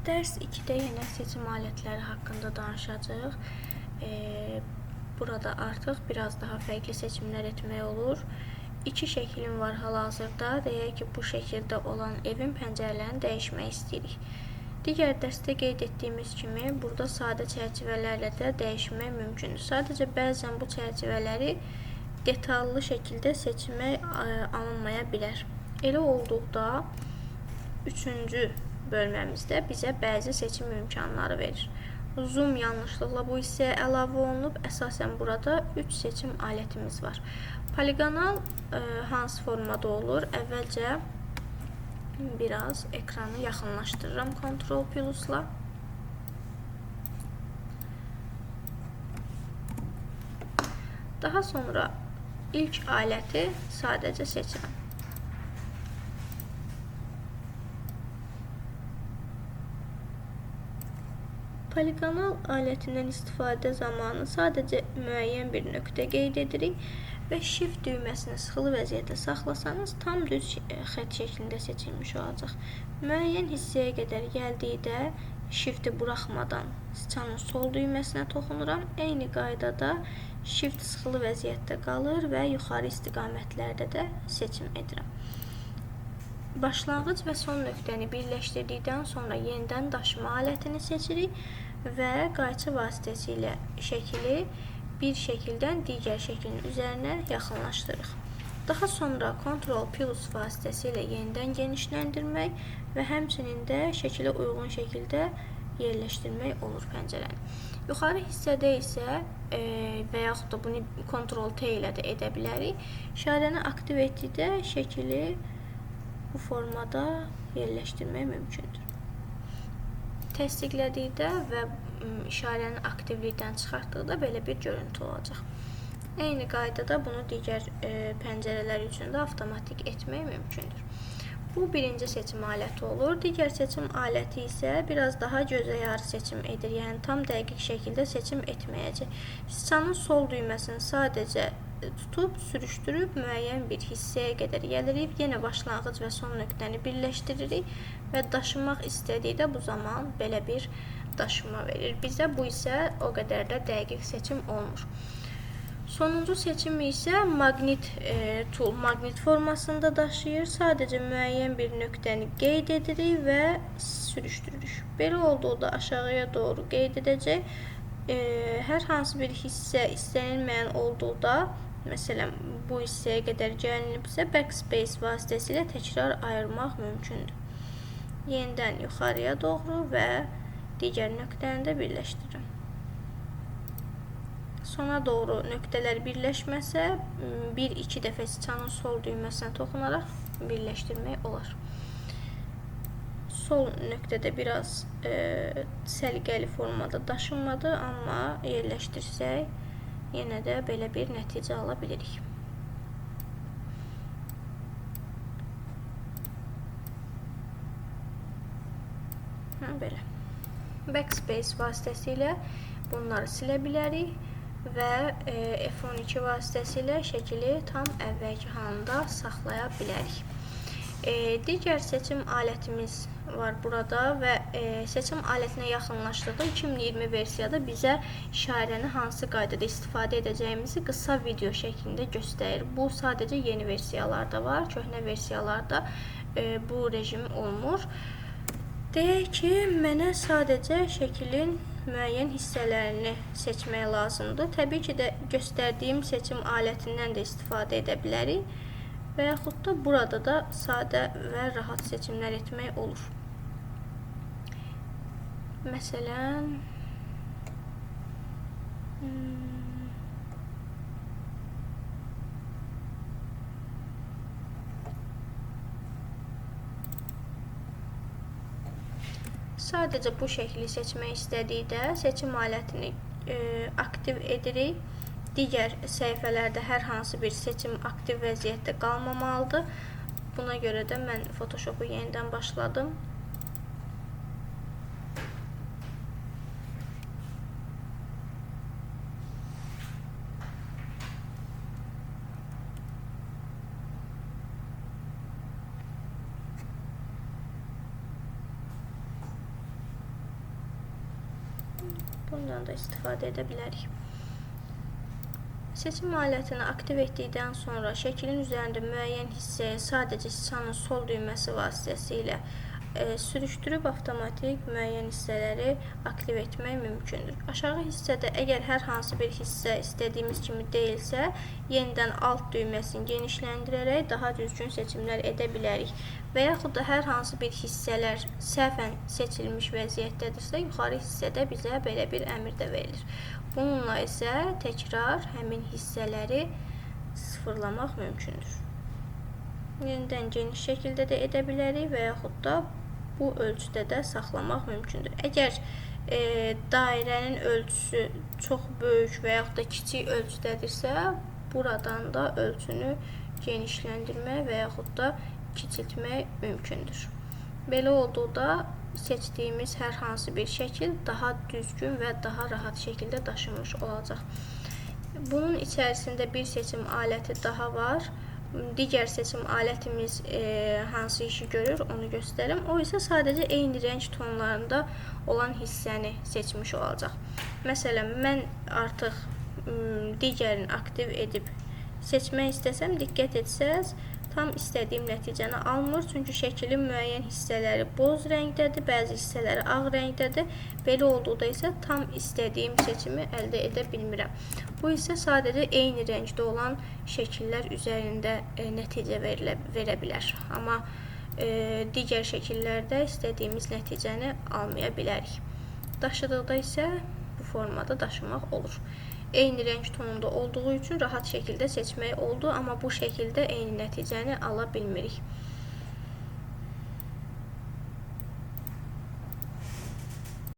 Dərs 2-də yenə seçim alətləri haqqında danışacağıq. Burada artıq biraz daha fərqli seçimlər etmək olur. İki şəklim var hal-hazırda. Deyək ki, bu şəkildə olan evin pəncərələrini dəyişmək istəyirik. Digər dərsdə qeyd etdiyimiz kimi, burada sadə çərçivələrlə də dəyişmək mümkündür. Sadəcə bəzən bu çərçivələri detallı şəkildə seçmək alınmaya bilər. Elə olduqda, üçüncü bölməmizdə bizə bəzi seçim imkanları verir. Zoom yanlışlıqla bu hissəyə əlavə olunub. Əsasən burada 3 seçim alətimiz var. Poligonal hansı formada olur? Əvvəlcə biraz ekranı yaxınlaşdırıram Ctrl+-la. Daha sonra ilk aləti sadəcə seçirəm. Poligonal alətindən istifadə zamanı sadəcə müəyyən bir nöqtə qeyd edirik və Shift düyməsini sıxılı vəziyyətdə saxlasanız tam düz xətt şəklində seçilmiş olacaq. Müəyyən hissəyə qədər gəldikdə Shift-i buraxmadan sıçanın sol düyməsinə toxunuram. Eyni qaydada Shift sıxılı vəziyyətdə qalır və yuxarı istiqamətlərdə də seçim edirəm. Başlanğıc və son nöqtəni birləşdirdikdən sonra yenidən daşıma alətini seçirik və qayçı vasitəsilə şəkili bir şəkildən digər şəklin üzərinə yaxınlaşdırırıq. Daha sonra Ctrl+ vasitəsilə yenidən genişləndirmək və həmçinin də şəkilə uyğun şəkildə yerləşdirmək olur pəncərəni. Yuxarı hissədə isə və yaxud da bunu Ctrl+T ilə də edə bilərik. İşarəni aktiv etdikdə şəkili bu formada yerləşdirmək mümkündür. Təsdiqlədikdə və işarəni aktivlikdən çıxartdıqda belə bir görüntü olacaq. Eyni qaydada bunu digər pəncərələr üçün də avtomatik etmək mümkündür. Bu birinci seçim aləti olur. Digər seçim aləti isə biraz daha gözəyarı seçim edir. Yəni tam dəqiq şəkildə seçim etməyəcək. Sıçanın sol düyməsini sadəcə tutub, sürüşdürüb müəyyən bir hissəyə qədər gəlirik. Yenə başlanğıc və son nöqtəni birləşdiririk və daşımaq istədikdə bu zaman belə bir daşıma verir bizə. Bu isə o qədər də dəqiq seçim olmur. Sonuncu seçim isə maqnit tool, maqnit formasında daşıyır. Sadəcə müəyyən bir nöqtəni qeyd edirik və sürüşdürürük. Belə olduqda aşağıya doğru qeyd edəcək. Hər hansı bir hissə istənilməyən olduqda, məsələn, bu hissəyə qədər gəlinibsə, backspace vasitəsilə təkrar ayırmaq mümkündür. Yenidən yuxarıya doğru və digər nöqtəni də birləşdirirəm. Sona doğru nöqtələr birləşməsə, 1-2 dəfə sıçanın sol düyməsinə toxunaraq birləşdirmək olar. Sol nöqtədə biraz səliqəli formada daşınmadı, amma yerləşdirsək yenə də belə bir nəticə ala bilirik. Belə. Backspace vasitəsilə bunları silə bilərik və F12 vasitəsilə şəkili tam əvvəlki halında saxlaya bilərik. Digər seçim alətimiz var burada və seçim alətinə yaxınlaşdıqda 2020 versiyada bizə işarəni hansı qaydada istifadə edəcəyimizi qısa video şəklində göstərir. Bu sadəcə yeni versiyalarda var, köhnə versiyalarda bu rejim olmur. Deyək ki, mənə sadəcə şəklin müəyyən hissələrini seçmək lazımdır. Təbii ki də göstərdiyim seçim alətindən də istifadə edə bilərik və yaxud da burada da sadə və rahat seçimlər etmək olur. Məsələn, sadəcə bu şəkli seçmək istədikdə seçim alətini aktiv edirik. Digər səhifələrdə hər hansı bir seçim aktiv vəziyyətdə qalmamalıdır. Buna görə də mən Photoshop-u yenidən başladım. Bundan da istifadə edə bilərik. Seçim alətini aktiv etdikdən sonra şəklin üzərində müəyyən hissəyə sadəcə şisanın sol düyməsi vasitəsilə sürüşdürüb avtomatik müəyyən hissələri aktiv etmək mümkündür. Aşağı hissədə əgər hər hansı bir hissə istədiyimiz kimi deyilsə, yenidən alt düyməsini genişləndirərək daha düzgün seçimlər edə bilərik. Və yaxud da hər hansı bir hissələr səhvən seçilmiş vəziyyətdədirsə, yuxarı hissədə bizə belə bir əmr də verilir. Bununla isə təkrar həmin hissələri sıfırlamaq mümkündür. Yenidən geniş şəkildə də edə bilərik və yaxud da bu ölçüdə də saxlamaq mümkündür. Əgər dairənin ölçüsü çox böyük və yaxud da kiçik ölçüdədirsə, buradan da ölçünü genişləndirmək və yaxud da kiçiltmək mümkündür. Belə olduqda seçdiyimiz hər hansı bir şəkil daha düzgün və daha rahat şəkildə daşınmış olacaq. Bunun içərisində bir seçim aləti daha var. Digər seçim alətimiz hansı işi görür, onu göstərim. O isə sadəcə eyni rəng tonlarında olan hissəni seçmiş olacaq. Məsələn, mən artıq digərini aktiv edib seçmək istəsəm, diqqət etsəz, tam istədiyim nəticəni almır. Çünki şəklin müəyyən hissələri boz rəngdədir, bəzi hissələri ağ rəngdədir. Belə olduqda isə tam istədiyim seçimi əldə edə bilmirəm. Bu isə sadəcə eyni rəngdə olan şəkillər üzərində nəticə verə bilər. Amma digər şəkillərdə istədiyimiz nəticəni almaya bilərik. Daşıdıqda isə bu formada daşımaq olur. Eyni rəng tonunda olduğu üçün rahat şəkildə seçmək oldu, amma bu şəkildə eyni nəticəni ala bilmirik.